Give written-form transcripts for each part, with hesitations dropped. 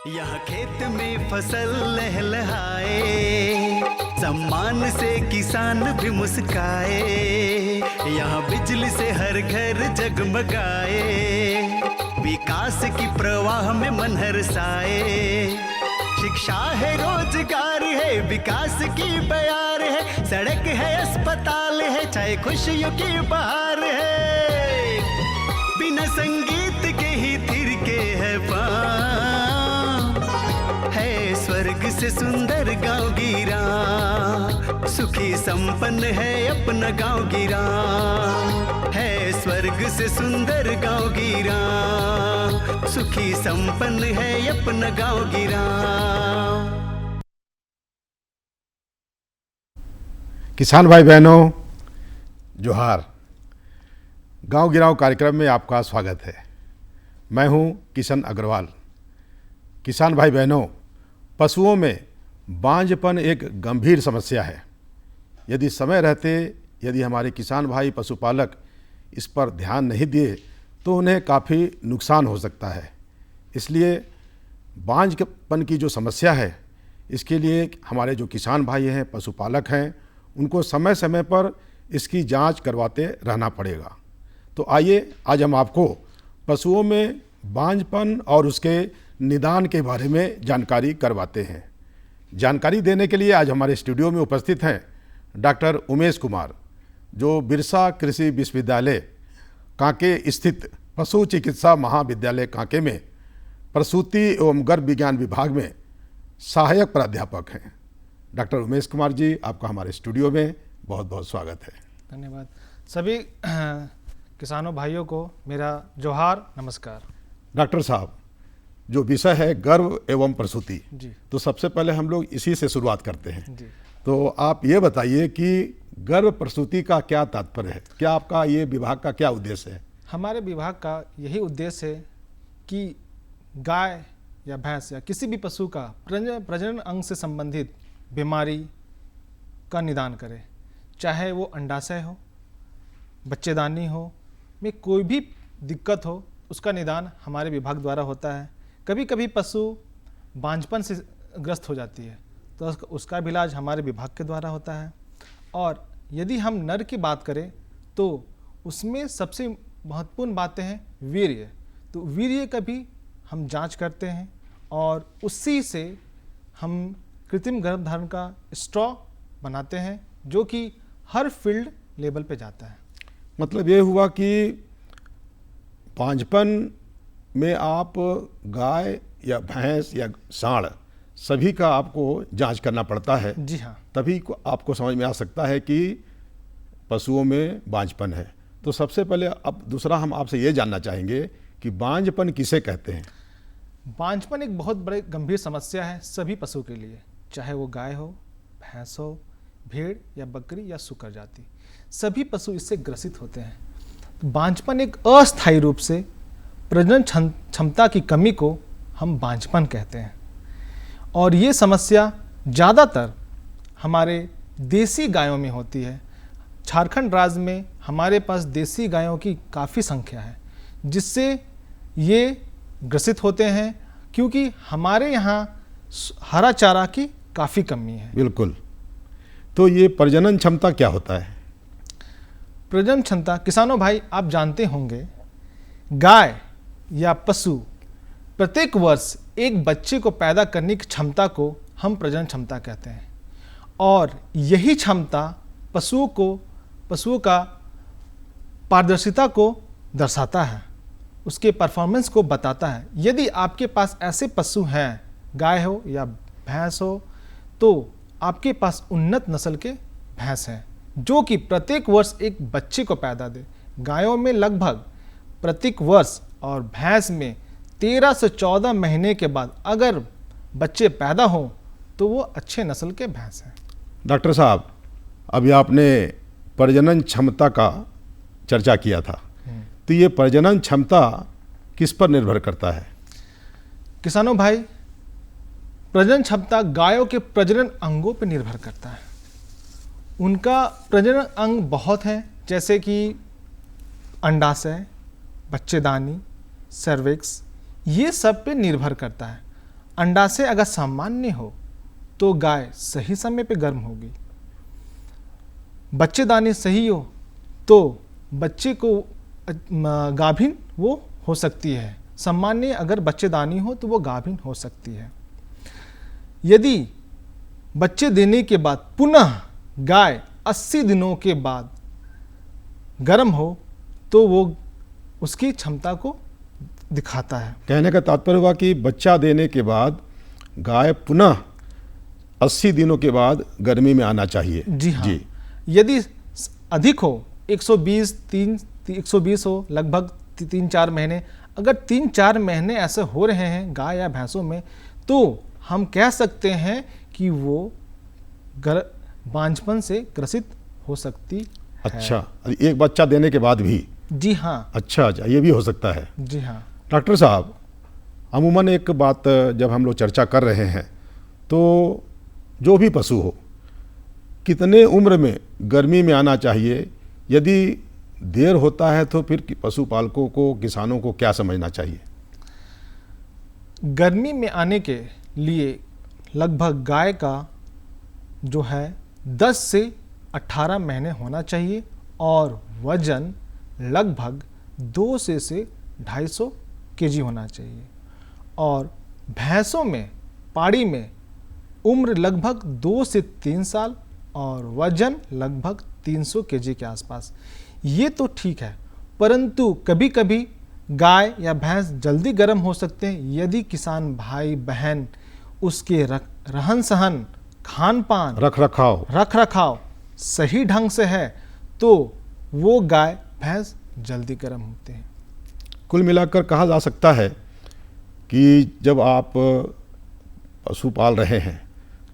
यहाँ खेत में फसल लहलहाए, सम्मान से किसान भी मुस्काए। यहाँ बिजली से हर घर जगमगाए, विकास की प्रवाह में मन हर्षाए। शिक्षा है, रोजगार है, विकास की बयार है, सड़क है, अस्पताल है, चाहे खुशियों की बहार है। बिना संगीत के ही थिरके है पाँव, है स्वर्ग से सुंदर गाँव गिरा, सुखी संपन्न है अपना गाँव गिरा, है स्वर्ग से सुंदर गाँव गिरा, सुखी संपन्न है अपना गाँव गिरा। किसान भाई बहनों, जोहार। गांव गिराव कार्यक्रम में आपका स्वागत है। मैं हूं किशन अग्रवाल। किसान भाई बहनों, पशुओं में बांझपन एक गंभीर समस्या है। यदि समय रहते यदि हमारे किसान भाई पशुपालक इस पर ध्यान नहीं दिए तो उन्हें काफ़ी नुकसान हो सकता है। इसलिए बांझपन की जो समस्या है, इसके लिए हमारे जो किसान भाई हैं, पशुपालक हैं, उनको समय समय पर इसकी जांच करवाते रहना पड़ेगा। तो आइए आज हम आपको पशुओं में बांझपन और उसके निदान के बारे में जानकारी करवाते हैं। जानकारी देने के लिए आज हमारे स्टूडियो में उपस्थित हैं डॉक्टर उमेश कुमार, जो बिरसा कृषि विश्वविद्यालय कांके स्थित पशु चिकित्सा महाविद्यालय कांके में प्रसूति एवं गर्भ विज्ञान विभाग में सहायक प्राध्यापक हैं। डॉक्टर उमेश कुमार जी, आपका हमारे स्टूडियो में बहुत बहुत स्वागत है। धन्यवाद। सभी किसानों भाइयों को मेरा जोहार, नमस्कार। डॉक्टर साहब, जो विषय है गर्भ एवं प्रसूति, जी, तो सबसे पहले हम लोग इसी से शुरुआत करते हैं। जी। तो आप ये बताइए कि गर्भ प्रसूति का क्या तात्पर्य है? क्या आपका ये विभाग का क्या उद्देश्य है? हमारे विभाग का यही उद्देश्य है कि गाय या भैंस या किसी भी पशु का प्रजनन अंग से संबंधित बीमारी का निदान करें। चाहे वो अंडाशय हो, बच्चेदानी हो, में कोई भी दिक्कत हो, उसका निदान हमारे विभाग द्वारा होता है। कभी कभी पशु बांझपन से ग्रस्त हो जाती है तो उसका भी इलाज हमारे विभाग के द्वारा होता है। और यदि हम नर की बात करें तो उसमें सबसे महत्वपूर्ण बातें हैं वीर्य। तो वीर्य का भी हम जांच करते हैं और उसी से हम कृत्रिम गर्भधारण का स्ट्रॉ बनाते हैं, जो कि हर फील्ड लेवल पे जाता है। मतलब ये हुआ कि बांझपन में आप गाय या भैंस या सांड सभी का आपको जांच करना पड़ता है। जी हाँ। तभी आपको समझ में आ सकता है कि पशुओं में बांझपन है। तो सबसे पहले अब दूसरा हम आपसे ये जानना चाहेंगे कि बांझपन किसे कहते हैं? बांझपन एक बहुत बड़ी गंभीर समस्या है सभी पशु के लिए, चाहे वो गाय हो, भैंस हो, भेड़ या बकरी या सूकर जाति, सभी पशु इससे ग्रसित होते हैं। बांझपन एक अस्थायी रूप से प्रजनन क्षमता की कमी को हम बांझपन कहते हैं। और ये समस्या ज़्यादातर हमारे देसी गायों में होती है। झारखंड राज्य में हमारे पास देसी गायों की काफ़ी संख्या है, जिससे ये ग्रसित होते हैं, क्योंकि हमारे यहाँ हरा चारा की काफ़ी कमी है। बिल्कुल। तो ये प्रजनन क्षमता क्या होता है? प्रजनन क्षमता, किसानों भाई आप जानते होंगे, गाय या पशु प्रत्येक वर्ष एक बच्चे को पैदा करने की क्षमता को हम प्रजनन क्षमता कहते हैं। और यही क्षमता पशुओं का पारदर्शिता को दर्शाता है, उसके परफॉर्मेंस को बताता है। यदि आपके पास ऐसे पशु हैं, गाय हो या भैंस हो, तो आपके पास उन्नत नस्ल के भैंस हैं, जो कि प्रत्येक वर्ष एक बच्चे को पैदा दे। गायों में लगभग प्रत्येक वर्ष और भैंस में 13 से 14 महीने के बाद अगर बच्चे पैदा हों तो वो अच्छे नस्ल के भैंस हैं। डॉक्टर साहब, अभी आपने प्रजनन क्षमता का चर्चा किया था, तो ये प्रजनन क्षमता किस पर निर्भर करता है? किसानों भाई, प्रजनन क्षमता गायों के प्रजनन अंगों पर निर्भर करता है। उनका प्रजनन अंग बहुत हैं, जैसे कि अंडाशय, बच्चेदानी, सर्विक्स, ये सब पे निर्भर करता है। अंडाशय अगर सामान्य हो तो गाय सही समय पे गर्म होगी। बच्चेदानी सही हो तो बच्चे को गाभिन वो हो सकती है। सामान्य अगर बच्चेदानी हो तो वो गाभिन हो सकती है। यदि बच्चे देने के बाद पुनः गाय 80 दिनों के बाद गर्म हो तो वो उसकी क्षमता को दिखाता है। कहने का तात्पर्य हुआ कि बच्चा देने के बाद गाय पुनः 80 दिनों के बाद गर्मी में आना चाहिए। जी हाँ जी। यदि अधिक हो 120 हो लगभग 3-4 महीने, अगर 3-4 महीने ऐसे हो रहे हैं गाय या भैंसों में तो हम कह सकते हैं कि वो बांझपन से ग्रसित हो सकती है। अच्छा, एक बच्चा देने के बाद भी? जी हाँ। अच्छा, ये भी हो सकता है। जी हाँ डॉक्टर साहब, अमूमन एक बात जब हम लोग चर्चा कर रहे हैं तो जो भी पशु हो कितने उम्र में गर्मी में आना चाहिए, यदि देर होता है तो फिर पशुपालकों को, किसानों को क्या समझना चाहिए? गर्मी में आने के लिए लगभग गाय का जो है 10 से 18 महीने होना चाहिए और वजन लगभग 200 से 250 केजी होना चाहिए। और भैंसों में पाड़ी में उम्र लगभग 2 से 3 साल और वजन लगभग 300 केजी के आसपास। ये तो ठीक है, परंतु कभी कभी गाय या भैंस जल्दी गर्म हो सकते हैं यदि किसान भाई बहन उसके रहन सहन, खान पान, रख रखाव सही ढंग से है तो वो गाय भैंस जल्दी गर्म होते हैं। कुल मिलाकर कहा जा सकता है कि जब आप पशु पाल रहे हैं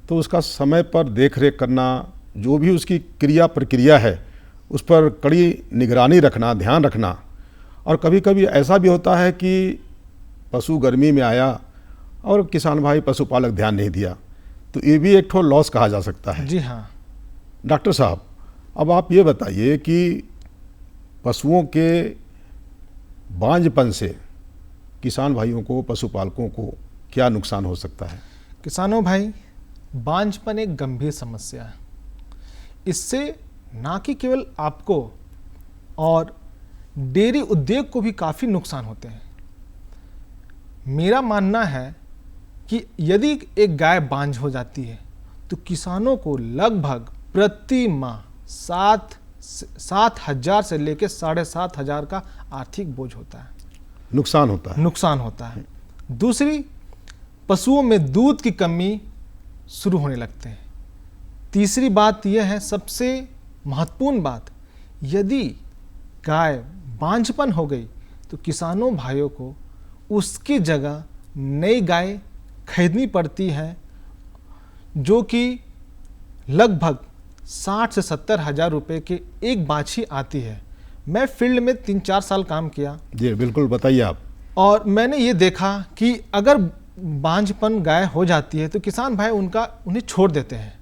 तो उसका समय पर देख रेख करना, जो भी उसकी क्रिया प्रक्रिया है उस पर कड़ी निगरानी रखना, ध्यान रखना। और कभी कभी ऐसा भी होता है कि पशु गर्मी में आया और किसान भाई पशुपालक ध्यान नहीं दिया, तो ये भी एक ठो लॉस कहा जा सकता है। जी हाँ। डॉक्टर साहब, अब आप ये बताइए कि पशुओं के बांझपन से किसान भाइयों को, पशुपालकों को क्या नुकसान हो सकता है? किसानों भाई, बांझपन एक गंभीर समस्या है। इससे ना कि केवल आपको और डेयरी उद्योग को भी काफ़ी नुकसान होते हैं। मेरा मानना है कि यदि एक गाय बांझ हो जाती है तो किसानों को लगभग प्रति माह 7,000 से लेकर 7,500 का आर्थिक बोझ होता है, नुकसान होता है। दूसरी, पशुओं में दूध की कमी शुरू होने लगते हैं। तीसरी बात यह है, सबसे महत्वपूर्ण बात, यदि गाय बांझपन हो गई तो किसानों भाइयों को उसकी जगह नई गाय खरीदनी पड़ती है जो कि लगभग 60 से 70 हज़ार रुपये के एक बाछी आती है। मैं फील्ड में 3-4 साल काम किया। जी बिल्कुल, बताइए आप। और मैंने ये देखा कि अगर बांझपन गाय हो जाती है तो किसान भाई उन्हें छोड़ देते हैं।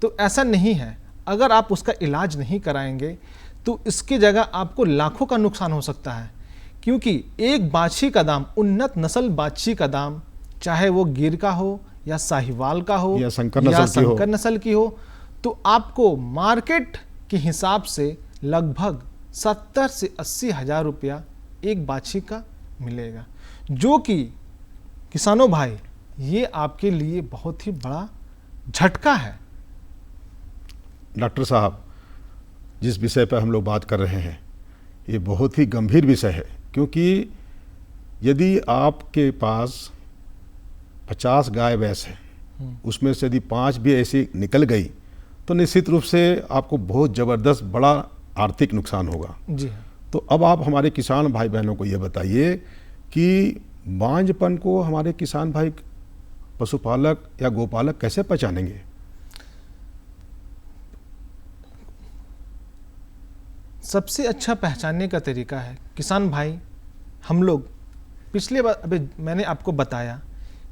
तो ऐसा नहीं है, अगर आप उसका इलाज नहीं कराएंगे तो इसकी जगह आपको लाखों का नुकसान हो सकता है, क्योंकि एक बाछी का दाम, उन्नत नस्ल बाछी का दाम, चाहे वो गिर का हो या साहिवाल का हो या संकर नस्ल की हो, तो आपको मार्केट के हिसाब से लगभग 70 से 80 हज़ार रुपया एक बाछी का मिलेगा, जो कि किसानों भाई ये आपके लिए बहुत ही बड़ा झटका है। डॉक्टर साहब, जिस विषय पर हम लोग बात कर रहे हैं ये बहुत ही गंभीर विषय है, क्योंकि यदि आपके पास 50 गाय भैंस है, उसमें से यदि 5 भी ऐसी निकल गई तो निश्चित रूप से आपको बहुत ज़बरदस्त बड़ा आर्थिक नुकसान होगा। जी। तो अब आप हमारे किसान भाई बहनों को ये बताइए कि बांझपन को हमारे किसान भाई, पशुपालक या गोपालक कैसे पहचानेंगे? सबसे अच्छा पहचानने का तरीका है, किसान भाई, हम लोग पिछले बार अभी मैंने आपको बताया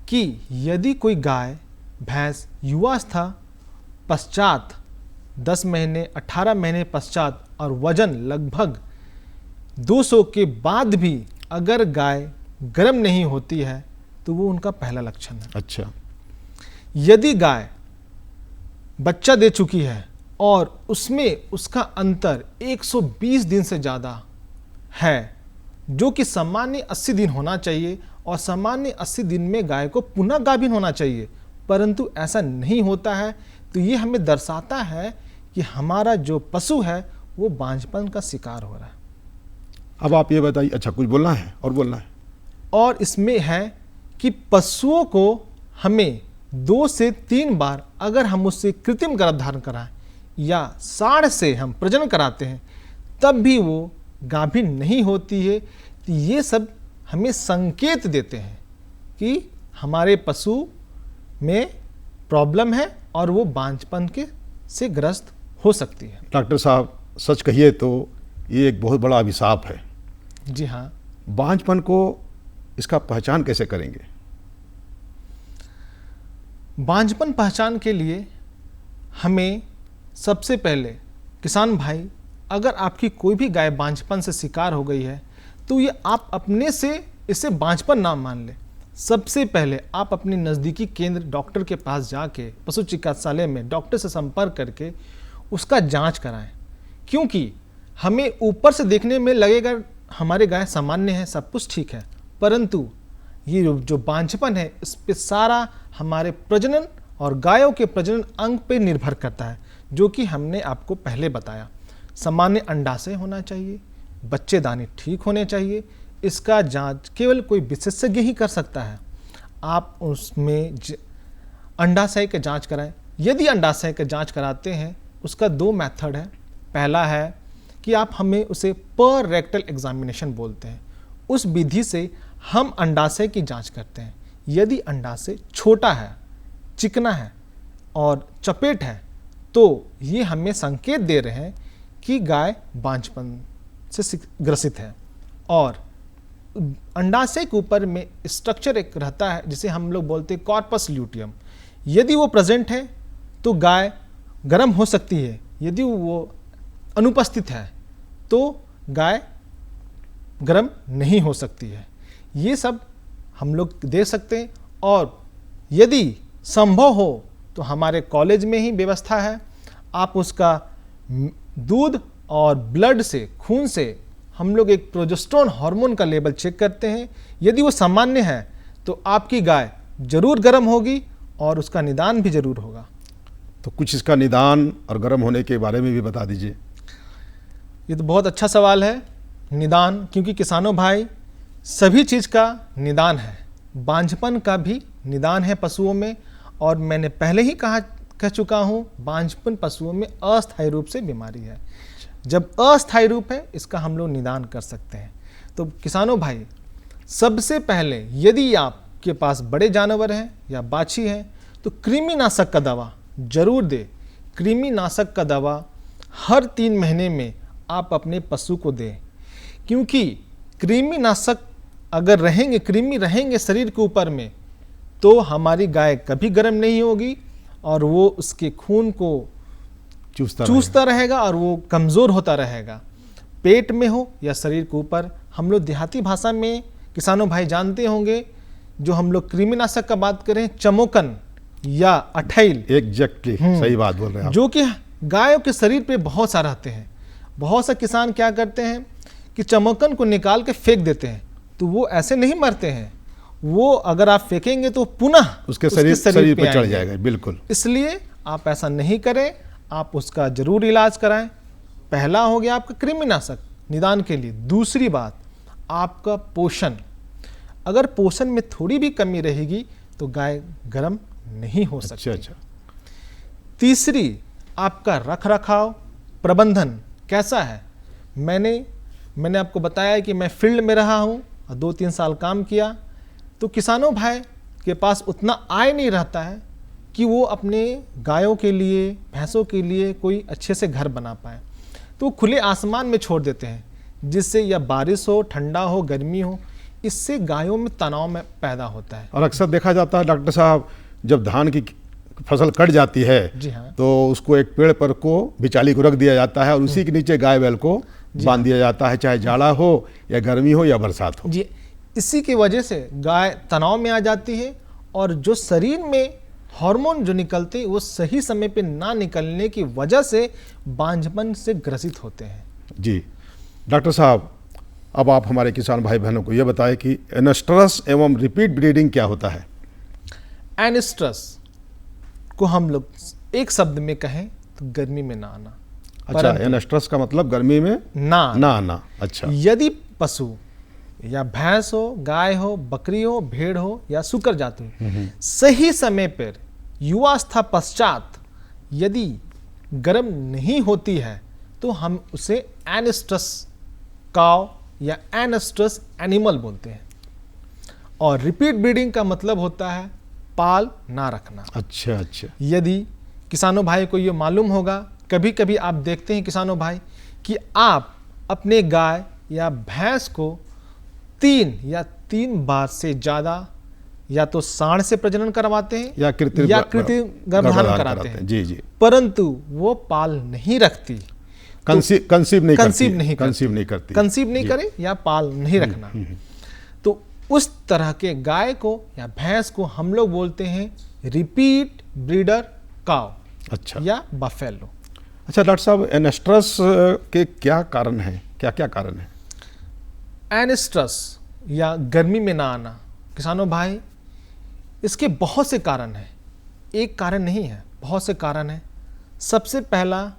कि यदि कोई गाय भैंस युवावस्था पश्चात 10 महीने 18 महीने पश्चात और वजन लगभग 200 के बाद भी अगर गाय गर्म नहीं होती है तो वो उनका पहला लक्षण है। अच्छा। यदि गाय बच्चा दे चुकी है और उसमें उसका अंतर 120 दिन से ज़्यादा है, जो कि सामान्य 80 दिन होना चाहिए और सामान्य 80 दिन में गाय को पुनः गाभिन होना चाहिए, परंतु ऐसा नहीं होता है, तो ये हमें दर्शाता है कि हमारा जो पशु है वो बांझपन का शिकार हो रहा है। अब आप ये बताइए, अच्छा कुछ बोलना है और बोलना है? और इसमें है कि पशुओं को हमें 2 से 3 बार अगर हम उससे कृत्रिम गर्भधारण कराएं या साढ़ से हम प्रजनन कराते हैं तब भी वो गाभिन नहीं होती है, तो ये सब हमें संकेत देते हैं कि हमारे पशु में प्रॉब्लम है और वो बांझपन के से ग्रस्त हो सकती है। डॉक्टर साहब, सच कहिए तो ये एक बहुत बड़ा अभिशाप है। जी हाँ। बांझपन को इसका पहचान कैसे करेंगे? बांझपन पहचान के लिए हमें सबसे पहले किसान भाई, अगर आपकी कोई भी गाय बांझपन से शिकार हो गई है तो ये आप अपने से इसे बांझपन ना मान ले। सबसे पहले आप अपने नज़दीकी केंद्र डॉक्टर के पास जाके पशु चिकित्सालय में डॉक्टर से संपर्क करके उसका जांच कराएं, क्योंकि हमें ऊपर से देखने में लगेगा हमारे गाय सामान्य है, सब कुछ ठीक है, परंतु ये जो बांझपन है इस पे सारा हमारे प्रजनन और गायों के प्रजनन अंग पे निर्भर करता है, जो कि हमने आपको पहले बताया। सामान्य अंडाशय होना चाहिए, बच्चेदानी ठीक होने चाहिए, इसका जांच केवल कोई विशेषज्ञ ही कर सकता है। आप उसमें अंडाशय का जांच कराएं। यदि अंडाशय का जांच कराते हैं उसका 2 मेथड है। पहला है कि आप हमें उसे पर रेक्टल एग्जामिनेशन बोलते हैं। उस विधि से हम अंडाशय की जांच करते हैं। यदि अंडाशय छोटा है, चिकना है और चपेट है तो ये हमें संकेत दे रहे हैं कि गाय बांझपन से ग्रसित है। और अंडाशय के ऊपर में स्ट्रक्चर एक रहता है जिसे हम लोग बोलते हैं कॉर्पस ल्यूटियम। यदि वो प्रेजेंट है तो गाय गर्म हो सकती है, यदि वो अनुपस्थित है तो गाय गर्म नहीं हो सकती है। ये सब हम लोग देख सकते हैं। और यदि संभव हो तो हमारे कॉलेज में ही व्यवस्था है, आप उसका दूध और ब्लड से, खून से हम लोग एक प्रोजेस्टेरोन हार्मोन का लेवल चेक करते हैं। यदि वो सामान्य है तो आपकी गाय जरूर गर्म होगी और उसका निदान भी जरूर होगा। तो कुछ इसका निदान और गर्म होने के बारे में भी बता दीजिए। ये तो बहुत अच्छा सवाल है, निदान, क्योंकि किसानों भाई सभी चीज़ का निदान है। बांझपन का भी निदान है पशुओं में, और मैंने पहले ही कह चुका हूँ, बांझपन पशुओं में अस्थायी रूप से बीमारी है। जब अस्थायी रूप है इसका हम लोग निदान कर सकते हैं। तो किसानों भाई, सबसे पहले यदि आपके पास बड़े जानवर हैं या बाछी हैं तो कृमिनाशक का दवा जरूर दें। कृमिनाशक का दवा हर 3 महीने में आप अपने पशु को दें, क्योंकि कृमिनाशक अगर रहेंगे, कृमि रहेंगे शरीर के ऊपर में, तो हमारी गाय कभी गर्म नहीं होगी और वो उसके खून को चूसता रहेगा और वो कमज़ोर होता रहेगा, पेट में हो या शरीर के ऊपर। हम लोग देहाती भाषा में किसानों भाई जानते होंगे, जो हम लोग कृमिनाशक का बात करें, चमोकन या अठैल, एग्जैक्टली सही बात बोल रहे हैं आप। जो कि गायों के शरीर पे बहुत सा रहते हैं। बहुत से किसान क्या करते हैं कि चमोकन को निकाल के फेंक देते हैं, तो वो ऐसे नहीं मरते हैं, वो अगर आप फेंकेंगे तो पुनः उसके शरीर पे चढ़ जाएगा। बिल्कुल, इसलिए आप ऐसा नहीं करें, आप उसका जरूर इलाज कराएं। पहला हो गया आपका कृमिनाशक निदान के लिए। दूसरी बात, आपका पोषण। अगर पोषण में थोड़ी भी कमी रहेगी तो गाय गर्म नहीं हो सकती। अच्छा। तीसरी, आपका रख रखाव प्रबंधन कैसा है। मैंने आपको बताया कि मैं फील्ड में रहा हूँ और 2-3 साल काम किया, तो किसानों भाई के पास उतना आय नहीं रहता है कि वो अपने गायों के लिए, भैंसों के लिए कोई अच्छे से घर बना पाए, तो खुले आसमान में छोड़ देते हैं, जिससे या बारिश हो, ठंडा हो, गर्मी हो, इससे गायों में तनाव में पैदा होता है। और अक्सर देखा जाता है डॉक्टर साहब, जब धान की फसल कट जाती है, जी हाँ, तो उसको एक पेड़ पर को बिचाली को रख दिया जाता है और उसी के नीचे गाय बैल को बांध दिया जाता है, चाहे जाड़ा हो या गर्मी हो या बरसात हो। जी, इसी की वजह से गाय तनाव में आ जाती है और जो शरीर में हार्मोन जो निकलते हैं वो सही समय पे ना निकलने की वजह से बांझपन से ग्रसित होते हैं। जी डॉक्टर साहब, अब आप हमारे किसान भाई बहनों को ये बताएं कि एनेस्ट्रस एवं रिपीट ब्रीडिंग क्या होता है। एनेस्ट्रस को हम लोग एक शब्द में कहें तो गर्मी में ना आना। अच्छा, एनेस्ट्रस का मतलब गर्मी में ना आना। अच्छा, यदि पशु या भैंस हो, गाय हो, बकरी हो, भेड़ हो या सूकर जाति हो, सही समय पर युवावस्था पश्चात यदि गर्म नहीं होती है तो हम उसे एनेस्ट्रस काव या एनेस्ट्रस एनिमल बोलते हैं। और रिपीट ब्रीडिंग का मतलब होता है पाल ना रखना। अच्छा अच्छा। यदि किसानों भाई को ये मालूम होगा, कभी कभी आप देखते हैं किसानों भाई कि आप अपने गाय या भैंस को 3 बार से ज़्यादा या तो सांड से प्रजनन करवाते हैं या कृत्रिम गर्भधारण कराते हैं। जी जी। परंतु वो पाल नहीं रखती, कंसीव नहीं करती, कंसीव नहीं करे या पाल नहीं रखना। तो उस तरह के गाय को या भैंस को हम लोग बोलते हैं रिपीट ब्रीडर काव। अच्छा, या बफेलो। अच्छा डॉक्टर साहब, एनेस्ट्रस के क्या कारण हैं, क्या क्या कारण है? एनेस्ट्रस या गर्मी में ना आना किसानों भाई, इसके बहुत से कारण हैं, एक कारण नहीं है, बहुत से कारण हैं। सबसे पहला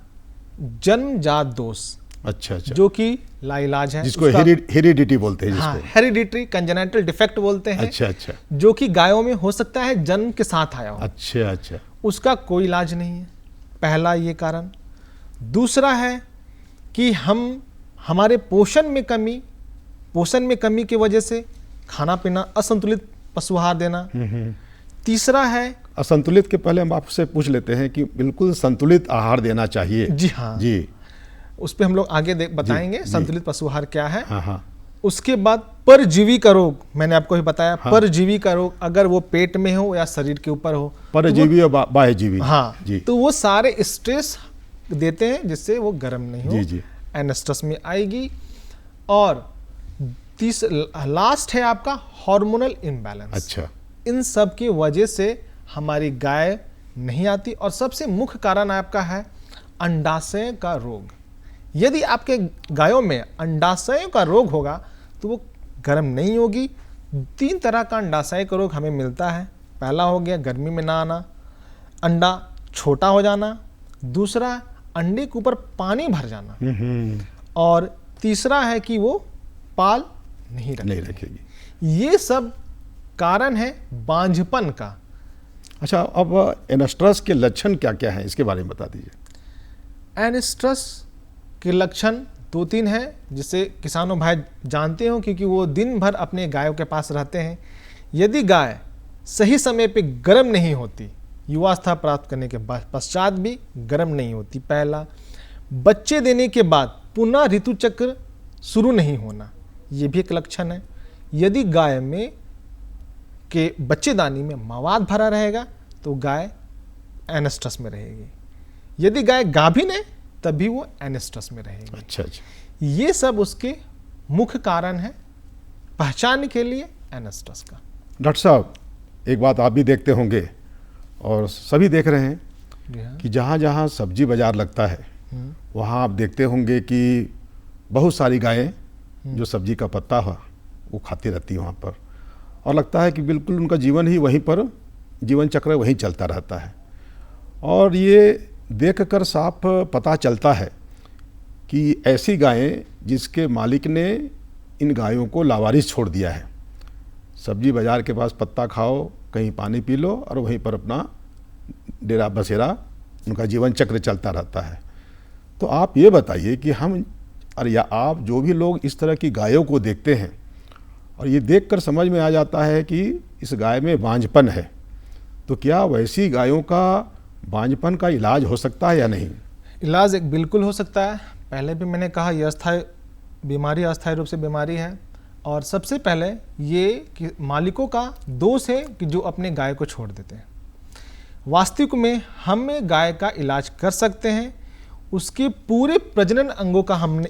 जन्मजात दोष। अच्छा अच्छा। जो कि लाइलाज है, जिसको हेरिडिटी बोलते हैं। हाँ, हेरिडिटरी कंजेनिटल डिफेक्ट बोलते हैं। अच्छा अच्छा। जो कि गायों में हो सकता है जन्म के साथ आया हो। अच्छा अच्छा। उसका कोई इलाज नहीं है, पहला ये कारण। दूसरा है कि हमारे पोषण में कमी की वजह से खाना पीना असंतुलित पशु आहार देना। तीसरा है, असंतुलित के पहले हम आपसे पूछ लेते हैं कि बिल्कुल संतुलित आहार देना चाहिए। जी हाँ जी, उस पर हम लोग आगे बताएंगे संतुलित पशु आहार क्या है। हाँ हाँ। उसके बाद परजीवी का रोग, मैंने आपको भी बताया। हाँ। परजीवी का रोग अगर वो पेट में हो या शरीर के ऊपर हो, परजीवी और बाह्यजीवी। हाँ जी। तो वो सारे स्ट्रेस देते हैं जिससे वो गर्म नहीं हो। जी जी। एनेस्ट्रस में आएगी। और लास्ट है आपका हार्मोनल इम्बैलेंस। अच्छा। इन सब की वजह से हमारी गाय नहीं आती। और सबसे मुख्य कारण आपका है अंडाशय का रोग। यदि आपके गायों में अंडाशय का रोग होगा तो वो गर्म नहीं होगी। 3 तरह का अंडाशय का रोग हमें मिलता है। पहला हो गया गर्मी में ना आना, अंडा छोटा हो जाना। दूसरा, अंडे के ऊपर पानी भर जाना। और तीसरा है कि वो पाल नहीं रखेगी। ये सब कारण है बांझपन का। अच्छा, अब एनेस्ट्रस के लक्षण क्या क्या हैं, इसके बारे में बता दीजिए। एनेस्ट्रस के लक्षण 2-3 हैं जिसे किसानों भाई जानते हो, क्योंकि वो दिन भर अपने गायों के पास रहते हैं। यदि गाय सही समय पे गर्म नहीं होती, युवावस्था प्राप्त करने के पश्चात भी गर्म नहीं होती। पहला, बच्चे देने के बाद पुनः ऋतु चक्र शुरू नहीं होना, ये भी एक लक्षण है। यदि गाय में के बच्चेदानी में मवाद भरा रहेगा तो गाय एनेस्ट्रस में रहेगी। यदि गाय गाभिन है तभी वो एनेस्ट्रस में रहेगी। अच्छा अच्छा। ये सब उसके मुख्य कारण है पहचान के लिए एनेस्ट्रस का। डॉक्टर साहब, एक बात आप भी देखते होंगे और सभी देख रहे हैं कि जहाँ जहाँ सब्जी बाजार लगता है वहाँ आप देखते होंगे कि बहुत सारी गायें जो सब्जी का पत्ता है वो खाती रहती है वहाँ पर, और लगता है कि बिल्कुल उनका जीवन ही वहीं पर, जीवन चक्र वहीं चलता रहता है। और ये देखकर साफ पता चलता है कि ऐसी गायें जिसके मालिक ने इन गायों को लावारिस छोड़ दिया है। सब्जी बाज़ार के पास पत्ता खाओ, कहीं पानी पी लो और वहीं पर अपना डेरा बसेरा, उनका जीवन चक्र चलता रहता है। तो आप ये बताइए कि हम और या आप जो भी लोग इस तरह की गायों को देखते हैं और ये देखकर समझ में आ जाता है कि इस गाय में बांझपन है, तो क्या वैसी गायों का बांझपन का इलाज हो सकता है या नहीं? इलाज एक बिल्कुल हो सकता है। पहले भी मैंने कहा यह अस्थायी बीमारी, अस्थायी रूप से बीमारी है। और सबसे पहले ये कि मालिकों का दोष है कि जो अपने गाय को छोड़ देते हैं। वास्तविक में हमें गाय का इलाज कर सकते हैं, उसके पूरे प्रजनन अंगों का हमने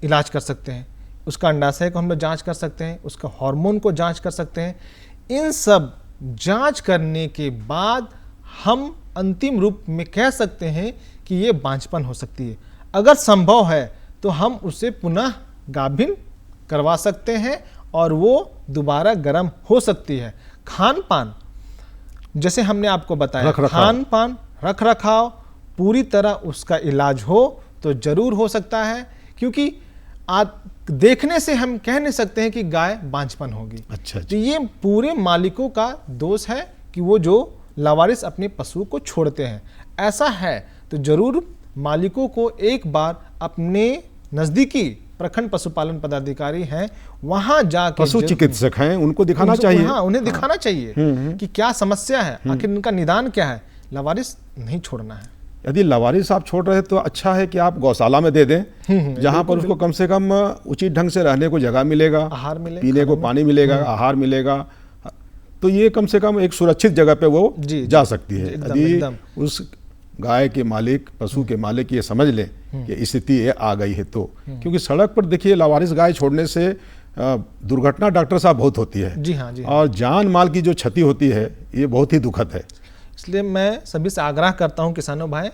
इलाज कर सकते हैं। उसका अंडाशय को हम लोग जांच कर सकते हैं, उसका हार्मोन को जांच कर सकते हैं। इन सब जांच करने के बाद हम अंतिम रूप में कह सकते हैं कि ये बांझपन हो सकती है। अगर संभव है तो हम उसे पुनः गाभिन करवा सकते हैं और वो दोबारा गर्म हो सकती है। खान पान, जैसे हमने आपको बताया, खान पान, रख रखाव, पूरी तरह उसका इलाज हो तो जरूर हो सकता है, क्योंकि देखने से हम कह नहीं सकते हैं कि गाय बांझपन होगी। अच्छा। तो ये पूरे मालिकों का दोष है कि वो जो लावारिस अपने पशु को छोड़ते हैं। ऐसा है तो जरूर मालिकों को एक बार अपने नज़दीकी प्रखंड पशुपालन पदाधिकारी हैं वहां जाकर, पशु चिकित्सक हैं, उनको दिखाना चाहिए। हाँ, उन्हें दिखाना चाहिए कि क्या समस्या है, आखिर इनका निदान क्या है। लावारिस नहीं छोड़ना है। यदि लावारिस आप छोड़ रहे हैं तो अच्छा है कि आप गौशाला में दे दें, जहां पर उसको कम से कम उचित ढंग से रहने को जगह मिलेगा, आहार मिलेगा, पीने को पानी मिलेगा, आहार मिलेगा, तो ये कम से कम एक सुरक्षित जगह पे वो जा सकती है। यदि उस गाय के मालिक, पशु के मालिक ये समझ लें कि स्थिति ये आ गई है तो, क्योंकि सड़क पर देखिए लावारिस गाय छोड़ने से दुर्घटना डॉक्टर साहब बहुत होती है। जी हाँ, जी हाँ। और जान माल की जो क्षति होती है ये बहुत ही दुखद है। इसलिए मैं सभी से आग्रह करता हूं किसानों भाई,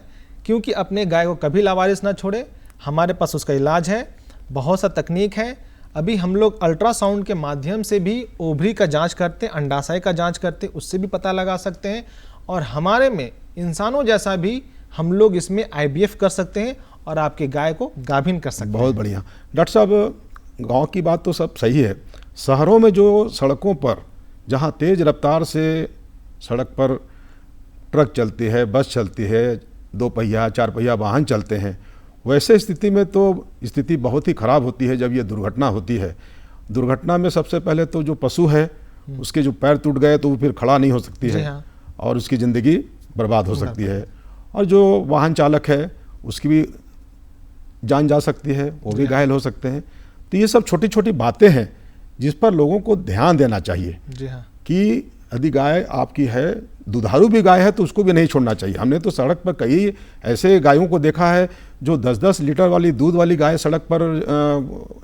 क्योंकि अपने गाय को कभी लावारिस ना छोड़े। हमारे पास उसका इलाज है, बहुत सा तकनीक है। अभी हम लोग अल्ट्रासाउंड के माध्यम से भी ओवरी का जांच करते हैं, अंडाशय का जांच करते हैं, उससे भी पता लगा सकते हैं। और हमारे में इंसानों जैसा भी हम लोग इसमें IVF कर सकते हैं और आपके गाय को गाभिन कर सकते हैं। बहुत बढ़िया डॉक्टर साहब, गांव की बात तो सब सही है। शहरों में जो सड़कों पर जहां तेज रफ्तार से सड़क पर ट्रक चलती है, बस चलती है, 2 पहिया 4 पहिया वाहन चलते हैं, वैसे स्थिति में तो स्थिति बहुत ही खराब होती है जब ये दुर्घटना होती है। दुर्घटना में सबसे पहले तो जो पशु है उसके जो पैर टूट गए तो वो फिर खड़ा नहीं हो सकती है। हाँ। और उसकी ज़िंदगी बर्बाद हो सकती है। और जो वाहन चालक है उसकी भी जान जा सकती है, वो भी घायल हो सकते हैं। तो ये सब छोटी छोटी बातें हैं जिस पर लोगों को ध्यान देना चाहिए। जी हाँ। कि यदि गाय आपकी है, दुधारू भी गाय है, तो उसको भी नहीं छोड़ना चाहिए। हमने तो सड़क पर कई ऐसे गायों को देखा है जो 10-10 लीटर वाली दूध वाली गाय सड़क पर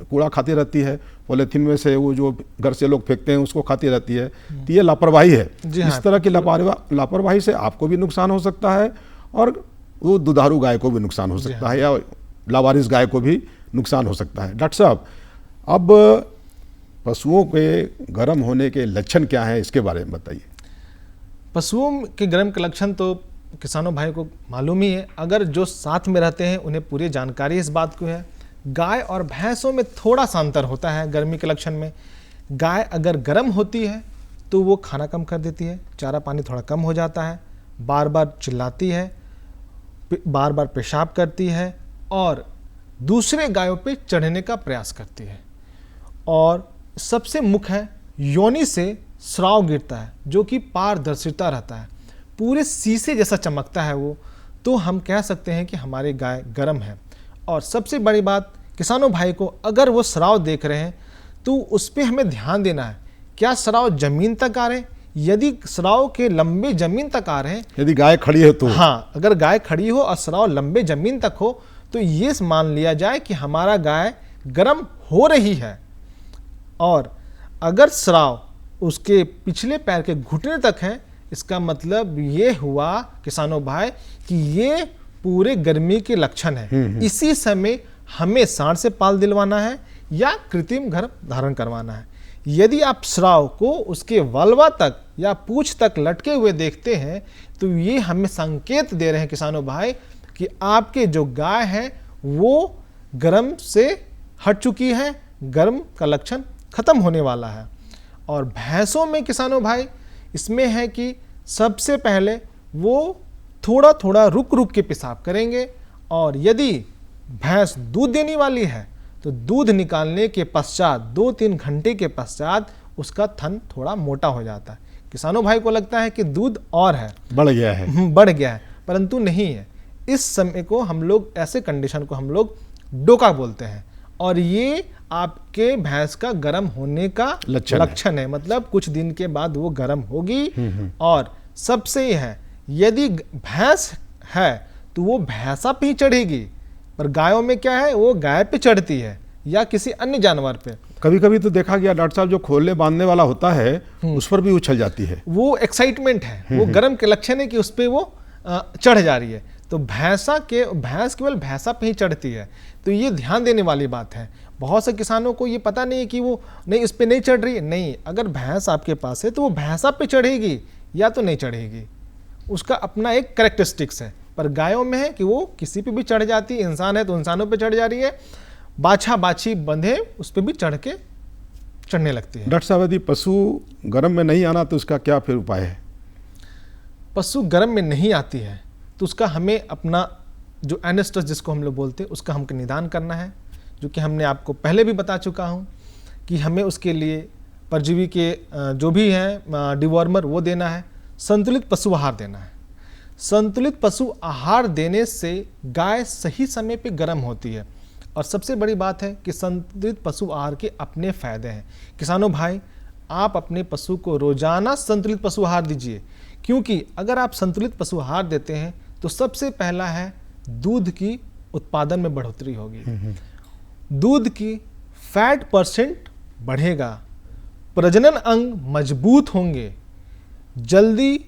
कूड़ा खाती रहती है, पॉलीथीन में से वो जो घर से लोग फेंकते हैं उसको खाती रहती है। तो ये लापरवाही है। इस तरह की लापरवाही से आपको भी नुकसान हो सकता है और वो दुधारू गाय को भी नुकसान हो सकता है, या लावारिस गाय को भी नुकसान हो सकता है। डॉक्टर साहब, अब पशुओं के गर्म होने के लक्षण क्या हैं, इसके बारे में बताइए। पशुओं के गर्म के लक्षण तो किसानों भाई को मालूम ही है। अगर जो साथ में रहते हैं उन्हें पूरी जानकारी इस बात को है। गाय और भैंसों में थोड़ा सा अंतर होता है गर्मी के लक्षण में। गाय अगर गर्म होती है तो वो खाना कम कर देती है, चारा पानी थोड़ा कम हो जाता है, बार बार चिल्लाती है, बार बार पेशाब करती है और दूसरे गायों पे चढ़ने का प्रयास करती है। और सबसे मुख्य है, योनि से स्राव गिरता है जो कि पारदर्शिता रहता है, पूरे शीशे जैसा चमकता है वो। तो हम कह सकते हैं कि हमारी गाय गर्म है। और सबसे बड़ी बात, किसानों भाई को अगर वो स्राव देख रहे हैं तो उस पर हमें ध्यान देना है। क्या स्राव जमीन तक आ रहे हैं? यदि स्राव के लंबे जमीन तक आ रहे हैं, यदि गाय खड़ी है तो, हाँ, अगर गाय खड़ी हो और स्राव लंबे जमीन तक हो तो ये मान लिया जाए कि हमारा गाय गर्म हो रही है। और अगर स्राव उसके पिछले पैर के घुटने तक है, इसका मतलब ये हुआ किसानों भाई कि ये पूरे गर्मी के लक्षण है। इसी समय हमें सांड से पाल दिलवाना है या कृत्रिम गर्भ धारण करवाना है। यदि आप स्राव को उसके वल्वा तक या पूंछ तक लटके हुए देखते हैं तो ये हमें संकेत दे रहे हैं किसानों भाई कि आपके जो गाय है वो गर्म से हट चुकी है, गर्म का लक्षण खत्म होने वाला है। और भैंसों में किसानों भाई इसमें है कि सबसे पहले वो थोड़ा थोड़ा रुक रुक के पेशाब करेंगे। और यदि भैंस दूध देने वाली है तो दूध निकालने के पश्चात 2-3 घंटे के पश्चात उसका थन थोड़ा मोटा हो जाता है। किसानों भाई को लगता है कि दूध और है, बढ़ गया है, परंतु नहीं है। इस समय को हम लोग, ऐसे कंडीशन को हम लोग डोका बोलते हैं। और ये आपके भैंस का गर्म होने का लक्षण है। मतलब कुछ दिन के बाद वो गर्म होगी। और सबसे ये है, यदि भैंस है तो वो भैंसा पे ही चढ़ेगी, पर गायों में क्या है, वो गाय पे चढ़ती है। या किसी अन्य जानवर पे, कभी कभी तो देखा गया डॉक्टर साहब, जो खोलने बांधने वाला होता है उस पर भी उछल जाती है। वो एक्साइटमेंट है, वो गर्म के लक्षण है कि उस पर वो चढ़ जा रही है। तो भैंस केवल भैंसा पे ही चढ़ती है, तो ये ध्यान देने वाली बात है। बहुत से किसानों को ये पता नहीं है कि वो नहीं, इस पे नहीं चढ़ रही है। नहीं, अगर भैंस आपके पास है तो वो भैंसा पे चढ़ेगी या तो नहीं चढ़ेगी, उसका अपना एक कैरेक्टरिस्टिक्स है। पर गायों में है कि वो किसी पे भी चढ़ जाती है, इंसान है तो इंसानों पे चढ़ जा रही है, बाछा बाछी बंधे उस पर भी चढ़ने लगती है। डॉक्टर साहब, यदि पशु गर्म में नहीं आना तो उसका क्या फिर उपाय है? पशु गर्म में नहीं आती है तो उसका हमें अपना जो एनेस्टस जिसको हम लोग बोलते हैं उसका हमको निदान करना है, जो कि हमने आपको पहले भी बता चुका हूँ कि हमें उसके लिए परजीवी के जो भी हैं डिवॉर्मर वो देना है, संतुलित पशु आहार देना है। संतुलित पशु आहार देने से गाय सही समय पे गर्म होती है। और सबसे बड़ी बात है कि संतुलित पशु आहार के अपने फायदे हैं। किसानों भाई, आप अपने पशु को रोजाना संतुलित पशु आहार दीजिए, क्योंकि अगर आप संतुलित पशु आहार देते हैं तो सबसे पहला है दूध की उत्पादन में बढ़ोतरी होगी, दूध की फैट परसेंट बढ़ेगा, प्रजनन अंग मजबूत होंगे, जल्दी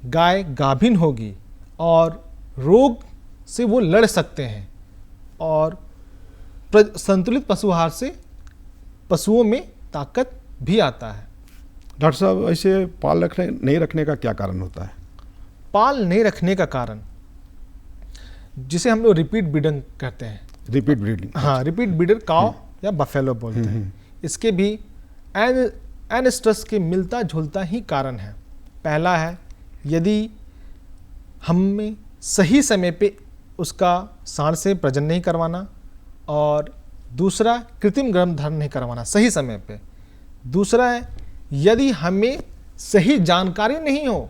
गाय गाभिन होगी और रोग से वो लड़ सकते हैं। और संतुलित पशु आहार से पशुओं में ताकत भी आता है। डॉक्टर साहब, ऐसे पाल नहीं रखने का क्या कारण होता है? पाल नहीं रखने का कारण, जिसे हम लोग रिपीट ब्रीडिंग कहते हैं। Repeat breeding? हाँ, रिपीट ब्रीडर काउ या बफेलो बोलते हैं। इसके भी एनेस्टस के मिलता जुलता ही कारण है। पहला है, यदि हमें सही समय पे उसका सांड से प्रजनन नहीं करवाना, और दूसरा कृत्रिम गर्भधारण नहीं करवाना सही समय पे। दूसरा है, यदि हमें सही जानकारी नहीं हो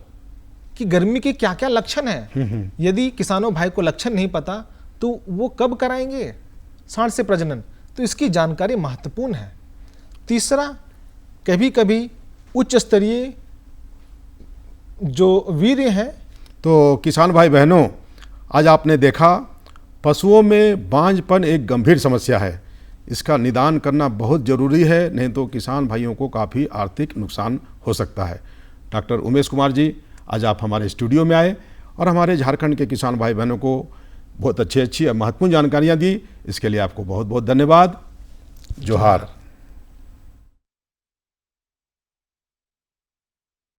कि गर्मी के क्या क्या लक्षण हैं, यदि किसानों भाई को लक्षण नहीं पता तो वो कब कराएंगे सांड से प्रजनन, तो इसकी जानकारी महत्वपूर्ण है। तीसरा, कभी कभी उच्च स्तरीय जो वीर्य हैं। तो किसान भाई बहनों, आज आपने देखा पशुओं में बांझपन एक गंभीर समस्या है। इसका निदान करना बहुत ज़रूरी है, नहीं तो किसान भाइयों को काफ़ी आर्थिक नुकसान हो सकता है। डॉक्टर उमेश कुमार जी, आज आप हमारे स्टूडियो में आए और हमारे झारखंड के किसान भाई बहनों को बहुत अच्छी और महत्वपूर्ण जानकारियाँ दी। इसके लिए आपको बहुत बहुत धन्यवाद। जोहार।